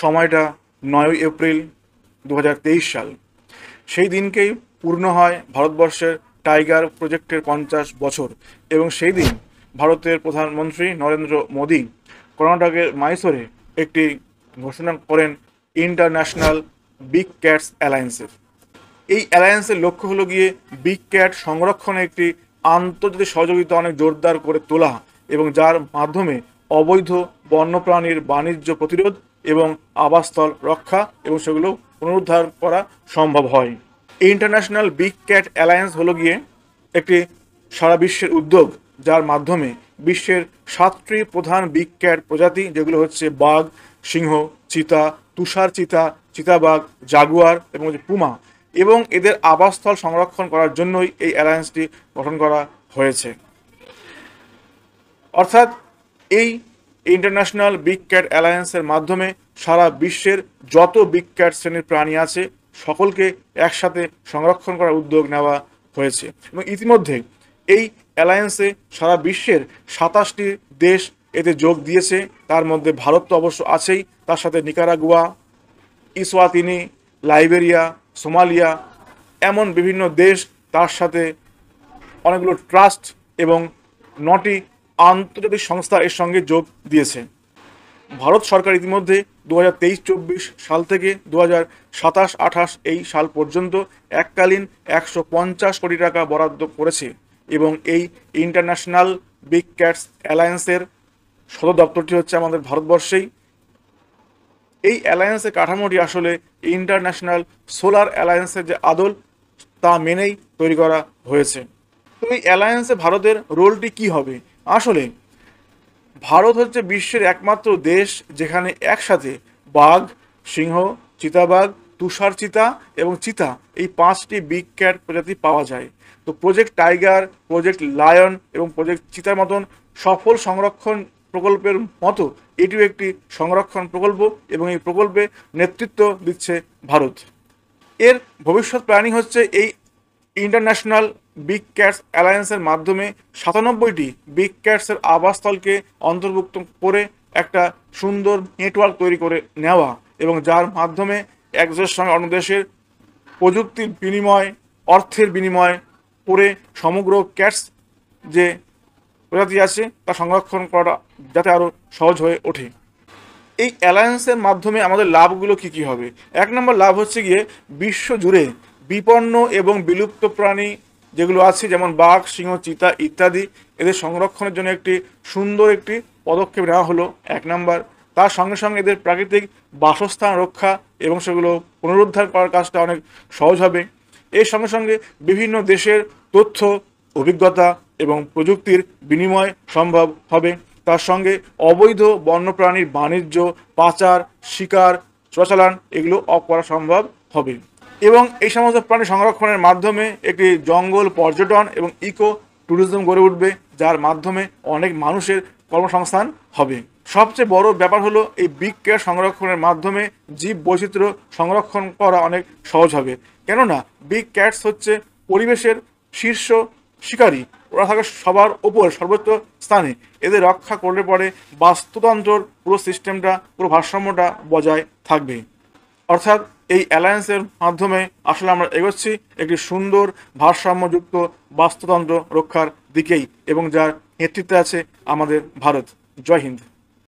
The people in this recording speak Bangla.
সময়টা 9 এপ্রিল 2023 সাল। সেই দিনকেই পূর্ণ হয় ভারতবর্ষের টাইগার প্রজেক্টের 50 বছর এবং সেই দিন ভারতের প্রধানমন্ত্রী নরেন্দ্র মোদী কর্ণাটকের মাইসোরে একটি ঘোষণা করেন ইন্টারন্যাশনাল বিগ ক্যাটস অ্যালায়েন্সের। এই অ্যালায়েন্সের লক্ষ্য হলো গিয়ে বিগ ক্যাট সংরক্ষণে একটি আন্তর্জাতিক সহযোগিতা অনেক জোরদার করে তোলা এবং যার মাধ্যমে অবৈধ বন্যপ্রাণীর বাণিজ্য প্রতিরোধ এবং আবাসস্থল রক্ষা এবং সেগুলো পুনরুদ্ধার করা সম্ভব হয়। ইন্টারন্যাশনাল বিগ ক্যাট অ্যালায়েন্স হলো গিয়ে একটি সারা বিশ্বের উদ্যোগ যার মাধ্যমে বিশ্বের 7টি প্রধান বিগ ক্যাট প্রজাতি, যেগুলো হচ্ছে বাঘ, সিংহ, চিতা, তুষার চিতা, চিতাবাঘ, জাগুয়ার এবং পুমা, এবং এদের আবাসস্থল সংরক্ষণ করার জন্যই এই অ্যালায়েন্সটি গঠন করা হয়েছে। অর্থাৎ এই ইন্টারন্যাশনাল বিগ ক্যাট অ্যালায়েন্সের মাধ্যমে সারা বিশ্বের যত বিগ ক্যাট শ্রেণীর প্রাণী আছে সকলকে একসাথে সংরক্ষণ করার উদ্যোগ নেওয়া হয়েছে এবং ইতিমধ্যে এই অ্যালায়েন্সে সারা বিশ্বের 27টি দেশ এতে যোগ দিয়েছে। তার মধ্যে ভারত তো অবশ্য আছেই, তার সাথে নিকারাগুয়া, ইসওয়াতিনি, লাইবেরিয়া, সোমালিয়া, এমন বিভিন্ন দেশ, তার সাথে অনেকগুলো ট্রাস্ট এবং 9টি আন্তর্জাতিক সংস্থা এর সঙ্গে যোগ দিয়েছে। ভারত সরকার ইতিমধ্যে 2023-24 সাল থেকে 2027-28 এই সাল পর্যন্ত এককালীন 150 কোটি টাকা বরাদ্দ করেছে এবং এই ইন্টারন্যাশনাল বিগ ক্যাটস অ্যালায়েন্সের সদর দপ্তরটি হচ্ছে আমাদের ভারতবর্ষেই। এই অ্যালায়েন্সের কাঠামোটি আসলে ইন্টারন্যাশনাল সোলার অ্যালায়েন্সের যে আদল তা মেনেই তৈরি করা হয়েছে। তো এই অ্যালায়েন্সে ভারতের রোলটি কি হবে? আসলে ভারত হচ্ছে বিশ্বের একমাত্র দেশ যেখানে একসাথে বাঘ, সিংহ, চিতাবাঘ, তুষার চিতা এবং চিতা, এই 5টি বিগ ক্যাট প্রজাতি পাওয়া যায়। তো প্রজেক্ট টাইগার, প্রজেক্ট লায়ন এবং প্রজেক্ট চিতার মতন সফল সংরক্ষণ প্রকল্পের মতো এটিও একটি সংরক্ষণ প্রকল্প এবং এই প্রকল্পে নেতৃত্ব দিচ্ছে ভারত। এর ভবিষ্যৎ প্ল্যানিং হচ্ছে এই ইন্টারন্যাশনাল বিগ ক্যাটস অ্যালায়েন্সের মাধ্যমে 97টি বিগ ক্যাটসের আবাসস্থলকে অন্তর্ভুক্ত করে একটা সুন্দর নেটওয়ার্ক তৈরি করে নেওয়া এবং যার মাধ্যমে এক দেশের সঙ্গে অন্য দেশের প্রযুক্তির বিনিময়, অর্থের বিনিময় করে সমগ্র ক্যাটস যে প্রজাতি আছে তা সংরক্ষণ করা যাতে আরও সহজ হয়ে ওঠে। এই অ্যালায়েন্সের মাধ্যমে আমাদের লাভগুলো কি কি হবে? 1 নম্বর লাভ হচ্ছে গিয়ে বিশ্ব জুড়ে বিপন্ন এবং বিলুপ্ত প্রাণী যেগুলো আছে যেমন বাঘ, সিংহ, চিতা ইত্যাদি, এদের সংরক্ষণের জন্য একটি সুন্দর একটি পদক্ষেপ নেওয়া হলো 1 নম্বর। তার সঙ্গে সঙ্গে এদের প্রাকৃতিক বাসস্থান রক্ষা এবং সেগুলো পুনরুদ্ধার করার কাজটা অনেক সহজ হবে। এর সঙ্গে সঙ্গে বিভিন্ন দেশের তথ্য, অভিজ্ঞতা এবং প্রযুক্তির বিনিময় সম্ভব হবে। তার সঙ্গে অবৈধ বন্যপ্রাণীর বাণিজ্য, পাচার, শিকার, চোরাচালান এগুলো অফ করা সম্ভব হবে এবং এই সমস্ত প্রাণী সংরক্ষণের মাধ্যমে একটি জঙ্গল পর্যটন এবং ইকো ট্যুরিজম গড়ে উঠবে, যার মাধ্যমে অনেক মানুষের কর্মসংস্থান হবে। সবচেয়ে বড় ব্যাপার হলো এই বিগ ক্যাট সংরক্ষণের মাধ্যমে জীব বৈচিত্র্য সংরক্ষণ করা অনেক সহজ হবে, কেননা বিগ ক্যাটস হচ্ছে পরিবেশের শীর্ষ শিকারী, ওরা থাকে সবার ওপর সর্বোচ্চ স্থানে। এদের রক্ষা করলে পরে বাস্তুতন্ত্রর পুরো সিস্টেমটা, পুরো ভারসাম্যটা বজায় থাকবে। অর্থাৎ এই অ্যালায়েন্সের মাধ্যমে আসলে আমরা এগোচ্ছি একটি সুন্দর ভারসাম্যযুক্ত বাস্তুতন্ত্র রক্ষার দিকেই এবং যার নেতৃত্বে আছে আমাদের ভারত। জয় হিন্দ।